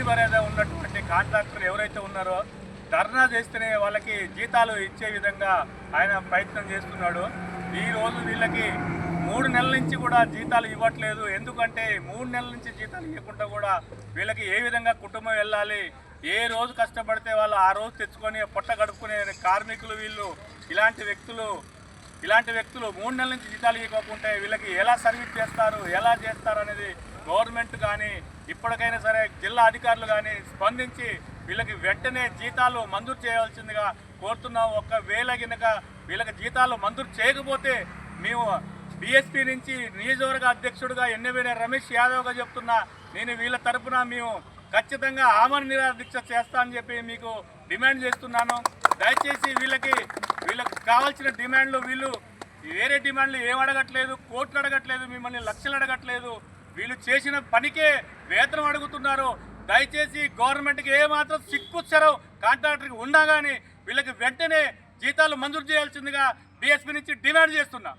నీతి మర్యాద ఉన్నటువంటి కాంట్రాక్టర్ ఎవరైతే ఉన్నారో ధర్నా చేస్తేనే వాళ్ళకి జీతాలు ఇచ్చే విధంగా ఆయన ప్రయత్నం చేస్తున్నాడు. ఈరోజు వీళ్ళకి 3 నెలల నుంచి కూడా జీతాలు ఇవ్వట్లేదు. ఎందుకంటే 3 నెలల నుంచి జీతాలు ఇవ్వకుండా కూడా వీళ్ళకి ఏ విధంగా కుటుంబం వెళ్ళాలి, ఏ రోజు కష్టపడితే వాళ్ళు ఆ రోజు తెచ్చుకొని పొట్ట గడుపుకునే కార్మికులు వీళ్ళు. ఇలాంటి వ్యక్తులు 3 నెలల నుంచి జీతాలు ఇవ్వకుంటే వీళ్ళకి ఎలా సర్వీస్ చేస్తారు, ఎలా చేస్తారు అనేది గవర్నమెంట్ కానీ ఇప్పటికైనా సరే జిల్లా అధికారులు కానీ స్పందించి వీళ్ళకి వెంటనే జీతాలు మంజూరు చేయవలసిందిగా కోరుతున్నాం. ఒకవేళ గినక వీళ్ళకి జీతాలు మంజూరు చేయకపోతే మేము బీఎస్పీ నుంచి నియోజకవర్గ అధ్యక్షుడిగా ఎన్నెవేనే రమేష్ యాదవ్గా చెప్తున్నా, నేను వీళ్ళ తరఫున మేము ఖచ్చితంగా ఆమరణ నిరాహార దీక్ష చేస్తా అని చెప్పి మీకు డిమాండ్ చేస్తున్నాను. దయచేసి వీళ్ళకి కావాల్సిన డిమాండ్లు వీళ్ళు వేరే డిమాండ్లు ఏం అడగట్లేదు, కోట్లు అడగట్లేదు, మిమ్మల్ని లక్షలు అడగట్లేదు. వీళ్ళు చేసిన పనికే వేతనం అడుగుతున్నారు. దయచేసి గవర్నమెంట్కి ఏమాత్రం సిగ్గుచ్చరం కాంట్రాక్టర్కి ఉన్నా కానీ వీళ్ళకి వెంటనే జీతాలు మంజూరు చేయాల్సిందిగా బీఎస్పీ నుంచి డిమాండ్ చేస్తున్నా.